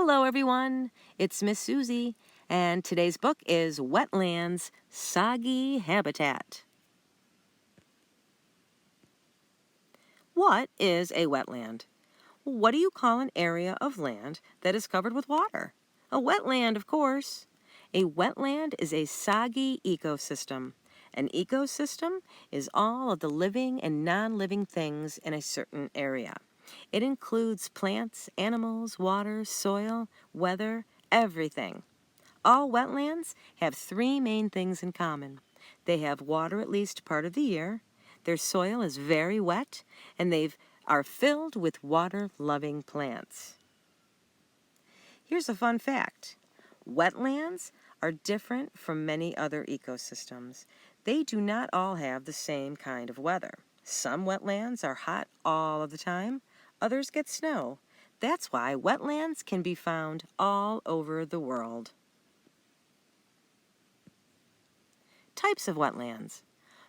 Hello, everyone. It's Miss Susie, and today's book is Wetlands, Soggy Habitat. What is a wetland? What do you call an area of land that is covered with water? A wetland, of course. A wetland is a soggy ecosystem. An ecosystem is all of the living and non-living things in a certain area. It includes plants, animals, water, soil, weather, everything. All wetlands have three main things in common. They have water at least part of the year, their soil is very wet, and they are filled with water-loving plants. Here's a fun fact. Wetlands are different from many other ecosystems. They do not all have the same kind of weather. Some wetlands are hot all of the time, others get snow. That's why wetlands can be found all over the world. Types of wetlands.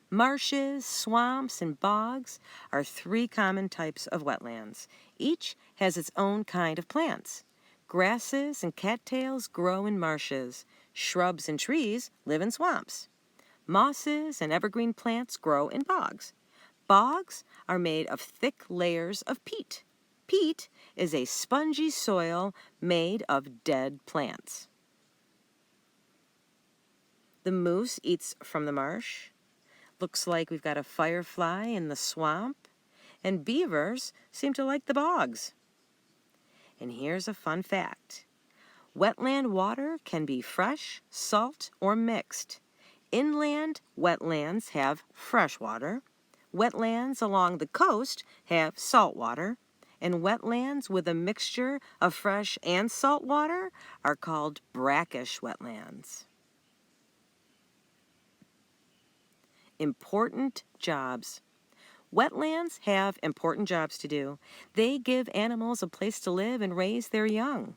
Marshes, swamps, and bogs are three common types of wetlands. Each has its own kind of plants. Grasses and cattails grow in marshes. Shrubs and trees live in swamps. Mosses and evergreen plants grow in bogs. Bogs are made of thick layers of peat. Peat is a spongy soil made of dead plants. The moose eats from the marsh. Looks like we've got a firefly in the swamp. And beavers seem to like the bogs. And here's a fun fact. Wetland water can be fresh, salt, or mixed. Inland wetlands have fresh water. Wetlands along the coast have salt water. And wetlands with a mixture of fresh and salt water are called brackish wetlands. Important jobs. Wetlands have important jobs to do. They give animals a place to live and raise their young.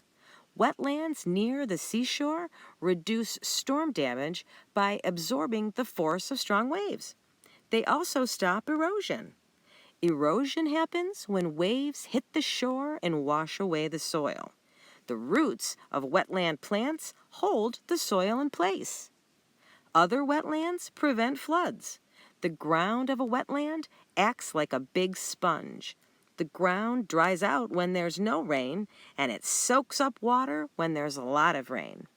Wetlands near the seashore reduce storm damage by absorbing the force of strong waves. They also stop erosion. Erosion happens when waves hit the shore and wash away the soil. The roots of wetland plants hold the soil in place. Other wetlands prevent floods. The ground of a wetland acts like a big sponge. The ground dries out when there's no rain, and it soaks up water when there's a lot of rain.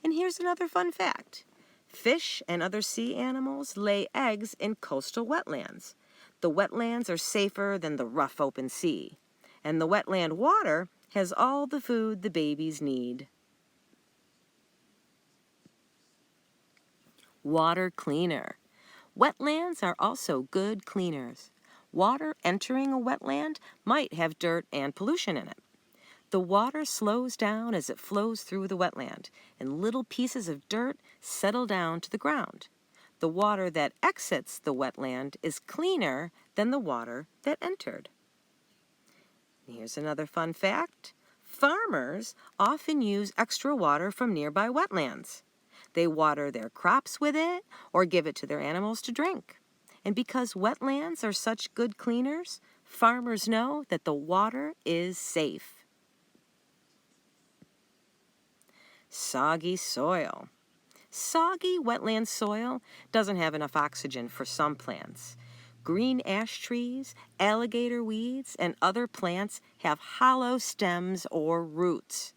And here's another fun fact. Fish and other sea animals lay eggs in coastal wetlands. The wetlands are safer than the rough open sea. And the wetland water has all the food the babies need. Water cleaner. Wetlands are also good cleaners. Water entering a wetland might have dirt and pollution in it. The water slows down as it flows through the wetland, and little pieces of dirt settle down to the ground. The water that exits the wetland is cleaner than the water that entered. Here's another fun fact. Farmers often use extra water from nearby wetlands. They water their crops with it or give it to their animals to drink. And because wetlands are such good cleaners, farmers know that the water is safe. Soggy soil. Soggy wetland soil doesn't have enough oxygen for some plants. Green ash trees, alligator weeds, and other plants have hollow stems or roots.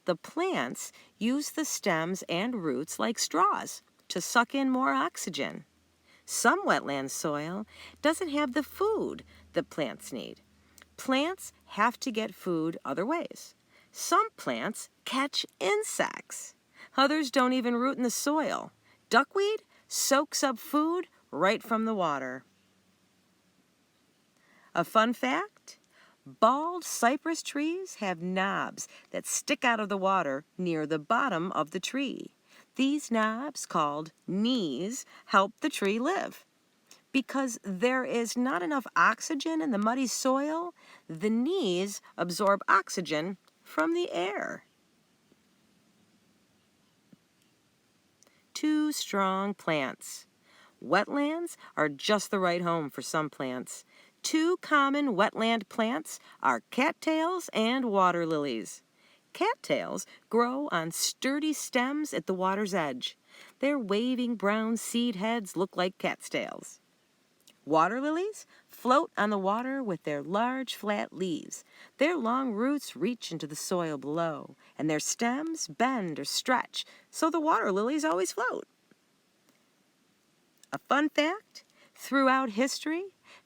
The plants use the stems and roots like straws to suck in more oxygen. Some wetland soil doesn't have the food that plants need. Plants have to get food other ways. Some plants catch insects. Others don't even root in the soil. Duckweed soaks up food right from the water. A fun fact? Bald cypress trees have knobs that stick out of the water near the bottom of the tree. These knobs, called knees, help the tree live. Because there is not enough oxygen in the muddy soil, the knees absorb oxygen from the air. Two strong plants. Wetlands are just the right home for some plants. Two common wetland plants are cattails and water lilies. Cattails grow on sturdy stems at the water's edge. Their waving brown seed heads look like cat's tails. Water lilies float on the water with their large flat leaves. Their long roots reach into the soil below, and their stems bend or stretch, so the water lilies always float. A fun fact, throughout history,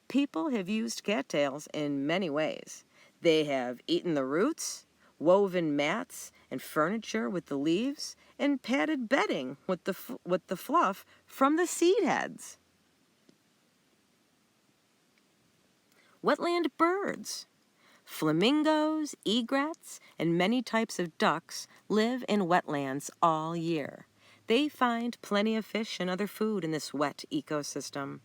people have used cattails in many ways. They have eaten the roots, woven mats and furniture with the leaves, and padded bedding with the fluff from the seed heads. Wetland birds. Flamingos, egrets, and many types of ducks live in wetlands all year. They find plenty of fish and other food in this wet ecosystem.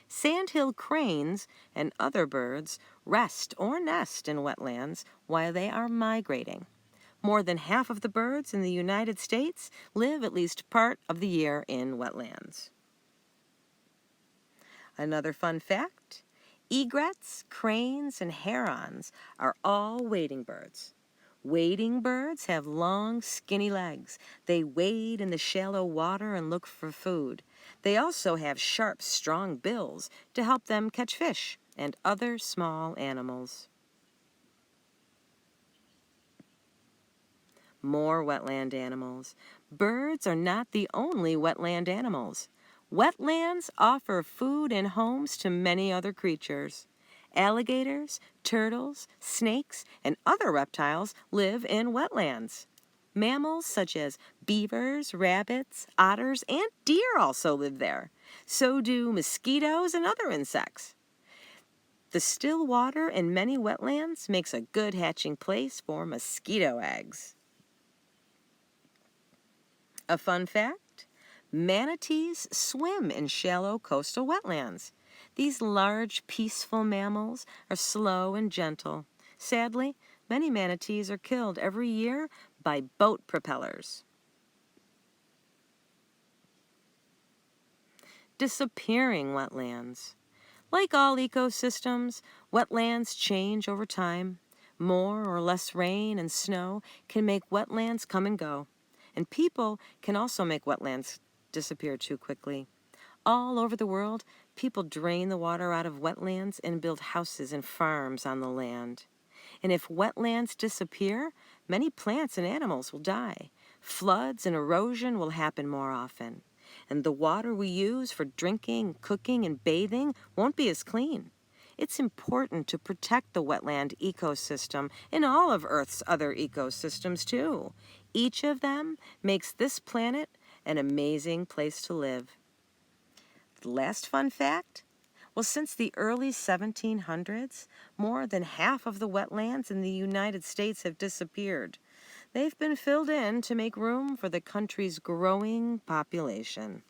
Sandhill cranes and other birds rest or nest in wetlands while they are migrating. More than half of the birds in the United States live at least part of the year in wetlands. Another fun fact, egrets, cranes, and herons are all wading birds. Wading birds have long, skinny legs. They wade in the shallow water and look for food. They also have sharp, strong bills to help them catch fish and other small animals. More wetland animals. Birds are not the only wetland animals. Wetlands offer food and homes to many other creatures. Alligators, turtles, snakes, and other reptiles live in wetlands. Mammals such as beavers, rabbits, otters, and deer also live there. So do mosquitoes and other insects. The still water in many wetlands makes a good hatching place for mosquito eggs. A fun fact, manatees swim in shallow coastal wetlands. These large, peaceful mammals are slow and gentle. Sadly, many manatees are killed every year by boat propellers. Disappearing wetlands. Like all ecosystems, wetlands change over time. More or less rain and snow can make wetlands come and go. And people can also make wetlands disappear too quickly. All over the world, people drain the water out of wetlands and build houses and farms on the land. And if wetlands disappear, many plants and animals will die. Floods and erosion will happen more often. And the water we use for drinking, cooking, and bathing won't be as clean. It's important to protect the wetland ecosystem and all of Earth's other ecosystems too. Each of them makes this planet an amazing place to live. The last fun fact? Well, since the early 1700s, more than half of the wetlands in the United States have disappeared. They've been filled in to make room for the country's growing population.